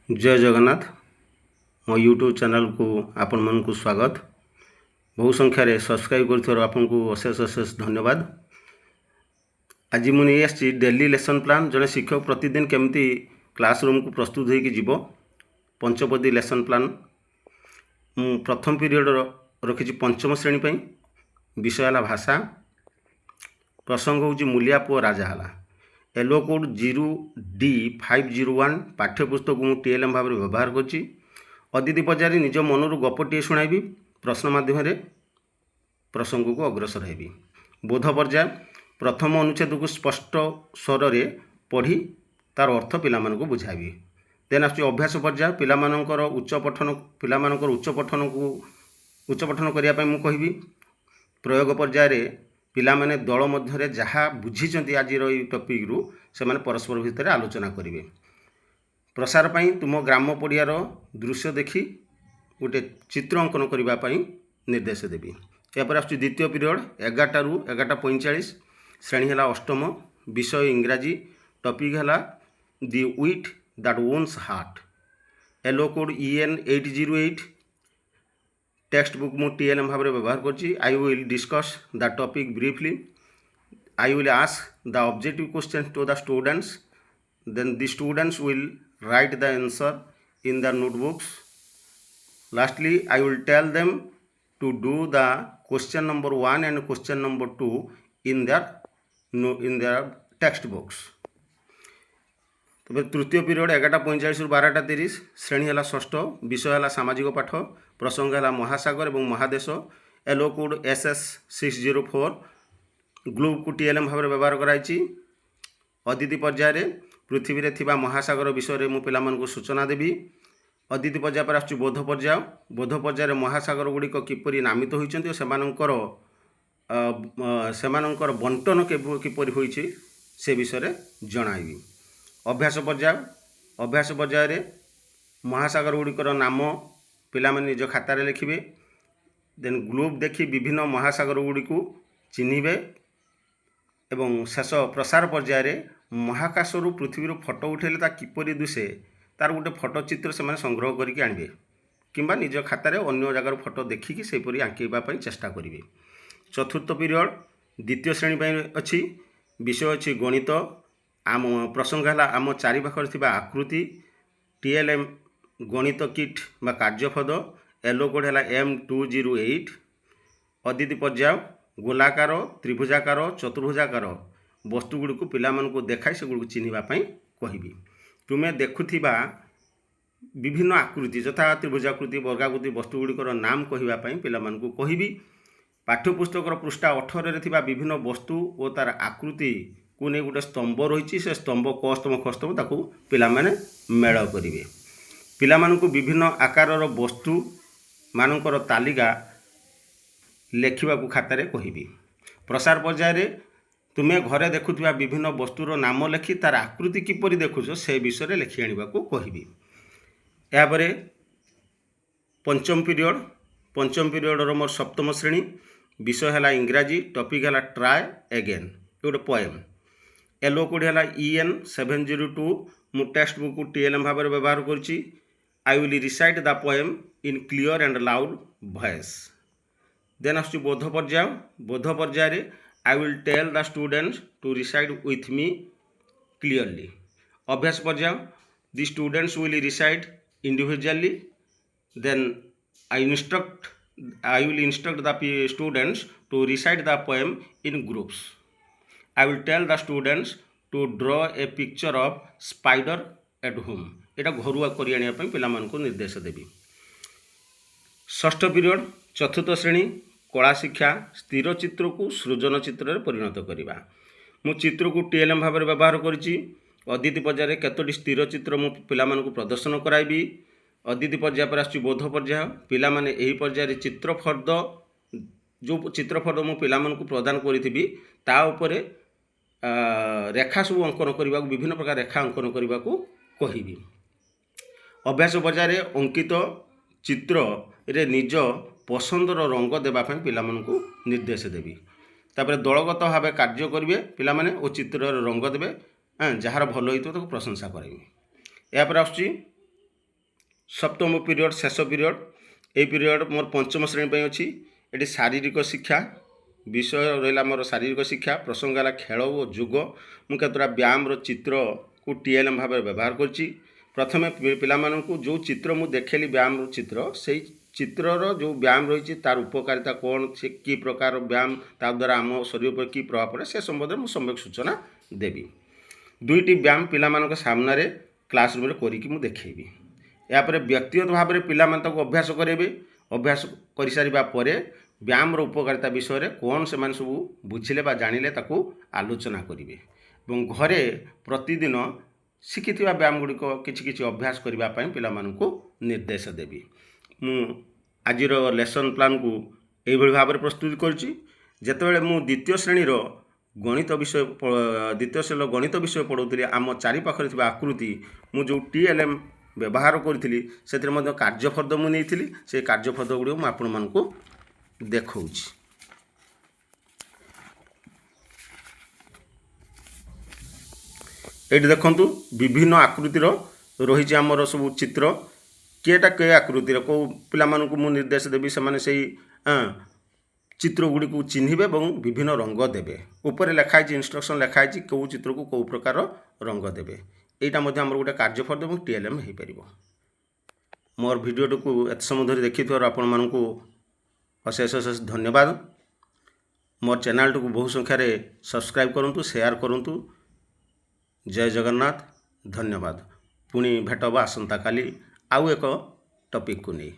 जय जगन्नाथ मो YouTube channel को आपण मन को स्वागत। बहु संख्यार सब्सक्राइब कर आपन को अशेष अशेष धन्यवाद। आज मुझे डेली लेसन प्लान जड़े शिक्षक प्रतिदिन केमती क्लासरूम को प्रस्तुत होगी जीव पंचपदी लेसन प्लान प्रथम पीरियड रखी पंचम श्रेणी विषय है भाषा। प्रसंग हूँ मूलिया पुओ राजा है। एलो कोड 0D501 पाठ्यपुस्तक मुझे TLM भाव में व्यवहार करुँच। अदिति पचारि निज मनरू गपटे शुणाइबी प्रश्न माध्यम प्रसंग को अग्रसर हेबी। बोध पर्याय प्रथम अनुच्छेद को स्पष्ट स्वर से पढ़ी तार अर्थ पिलामानकु बुझाइबी। देन आसुची अभ्यास पर्याय पिलामानकर उच्च पठन करिया पई मु कहिबी। प्रयोग पर्याय पिला माने दल मध्य जहाँ बुझी आज टॉपिक रु से माने परस्पर भितर आलोचना करेंगे। प्रसार पाई तुम ग्राम पड़ियार दृश्य देखी गोटे चित्र अंकन करने निर्देश देवी। यापर आसुची द्वितीय पीरियड 11 रु 11:45 श्रेणी है अष्टम विषय इंग्राजी टॉपिक है the wit that owns heart. ELO code EN 808 text book मु TLM भाव में व्यवहार करुँच। I will discuss the topic briefly. I will ask the objective question to the students then the students will write the answer in the notebooks. Lastly I will tell them to do the question number 1 and question number 2 in their text books. तब तृतीय period 11:45 रु 12:30 श्रेणी है षष्ठ विषय है सामाजिक पाठ। प्रसंग है महासागर और महादेश। एलो कोड SS 604 ग्लोब को TLM भाव में व्यवहार कराई। अदिति पर्याय पृथ्वी में थिबा महासागर विषय में पिलामानकु सूचना देवी। अदिति पर्याय पर आसुची बोध पर्याय। बोध पर्याय महासागर गुड़िक किपरि नामित होइछन्ति सेमानंकर बंटन किपरि होइछि से विषय जणाइबी। अभ्यास पर्याय महासागर गुड़िकर नाम पिला माने निज खातार लिखिबे। देन ग्लोब देखी विभिन्न महासागर गुड़ी को चिन्हिबे। एवं शेष प्रसार पर्याय महाकाशरू पृथ्वी फोटो उठेले ता किपरि दिशे तार गोटे फोटो चित्र से संग्रह करके आणबे किंबा निज खातार अन्य जगार फोटो देखिकी सेपरि आंकिबा चेष्टा करेंगे। चतुर्थ पीरियड द्वितीय श्रेणी अच्छी विषय अच्छी गणित। आम प्रसंग है आम चारिपाखर थिबा आकृति TLM गणित किट बा कार्यपद। एलो कोड है M208। अदिति पर्याय गोलाकार त्रिभुजाकार चतुर्भुजाकार वस्तुगुड़ी को पिला मानकु देखाई से गुड़ी चिन्हवाई कहबी। तुम्हें देखुथिबा विभिन्न आकृति यथा त्रिभुजाकृति वर्गाकृति वस्तुगुड़िकर नाम कहवाई पिला मानकु कहबी। पाठ्यपुस्तक पृष्ठा 18 थिबा विभिन्न वस्तु और तार आकृति को नहीं गोटे स्तंभ रही से स्तंभ क स्तंभ ख स्तंभ ताकू पिला माने मेल करेंगे। पिला मानकु विभिन्न आकारर वस्तु मानकर तालिका लेखिबा खातार कहबी। प्रसार पर्याय तुम्हें घरे देखुथिबा विभिन्न वस्तुर नाम लेखि तार आकृति किपरि देखुछ से विषय लेखि आनिबा कहबी। यापर पंचम पीरियड मोर सप्तम श्रेणी विषय है इंग्राजी टॉपिक है ट्राई अगेन गोटे पोएम। एलो कोड है EN 702 मु टेक्स्ट बुक को TLM भाव में व्यवहार करुँच। I will recite the poem in clear and loud voice. Then आसुची बोध पर्याय I will tell the students to recite with me clearly. अभ्यास पर्याय the students will recite individually. Then I will instruct the students to recite the poem in groups. I will tell the students to draw a picture of spider at home। एटा घरुआ करि आनिया पई पिला मानकु निर्देश देबी। षष्ठ period चतुर्थ श्रेणी कला शिक्षा स्थिर चित्र को सृजन चित्र में परिणत करवा। मु चित्र को TLM भाव में व्यवहार करिछि। अदिति पर्याय केतोटी स्थिर चित्र मु पिला मानकु प्रदर्शन कराइबी। अदिति पर्याय पर आसुची बोध पर्याय पिला माने एही पर्याय चित्रफर्द जो चित्रफर्द मु पिला मानकु प्रदान करिथिबी ता उपरे रेखा सब अंकन करने विभिन्न प्रकार रेखा अंकन करने को कहबी। अभ्यास पर्याय अंकित चित्र रे निज पसंदर रंग देवाई पिला मानकु निर्देश देवी। तापर दलगत भाव कार्य करेंगे पिला माने और चित्र रंग देवे जार भल होता प्रशंसा करेंगे। यापर आसुची सप्तम पीरियड शेष पीरियड ए पीरियड मोर पंचम श्रेणी अच्छी ये शारीरिक शिक्षा विषय रहा मोर शारीरिक शिक्षा प्रसंग है खेल और जोग मु केतटा व्यायाम चित्र को टीएलएम भाव व्यवहार करछि। प्रथमे पिलामानंकु जो चित्र मु देखेली व्यायाम चित्र से चित्रर जो व्यायाम रही तार उपकारिता कौन से कि प्रकार व्यायाम ता द्वारा आम शरीर पर कि प्रभाव पड़े से संबंध में सम्यक सूचना देवी। दुईटी व्यायाम पिलामानंक सामने क्लासरूम रे करिकि मु देखैबी। यापर व्यक्तिगत भाव में पिला माने ताको अभ्यास करेबे। अभ्यास कर सारिबा परे व्यायाम उपकारिता विषय रे कौन से माने सब बुझिले बा जानिले ताको आलोचना करिवे एवं घरे प्रतिदिन शिखिथिबा व्यायाम गुड़िक किछि किछि अभ्यास करबा पई पिला मानकु निर्देश देबी। मु आजिर लेसन प्लान को एभଳି भाव में प्रस्तुत करछि। जेतेबेले मु द्वितीय श्रेणी गणित विषय गणित विषय पढ़ाऊली आम चारिपाखरे थिबा आकृति मु जो टीएलएम व्यवहार करी से कार्यफद मुझे से कार्यफद गुड़ मुझे आपण मानक देखा। ये देखु विभिन्न आकृतिर रही आमर सब चित्र किएटा के आकृतिर कौ पिला मु निर्देश देवी से चित्र गुड़ी को चिन्हिबे और विभिन्न रंग देवे। ऊपर लिखाई इंस्ट्रक्शन लिखाई कौ चित्र को कौ प्रकार रंग देवे। यहाँ आम गोटे कार्यफल और टीएलएम हो पार। मोर भिडियो को एत समय धरी देखि आपण मानकु अशेष अशेष धन्यवाद। मोर चैनल को बहु संख्यार सब्सक्राइब करूँ, शेयर करूँ। जय जगन्नाथ, धन्यवाद। पुणी भेट आसंता काली आउ एक टॉपिक को नहीं।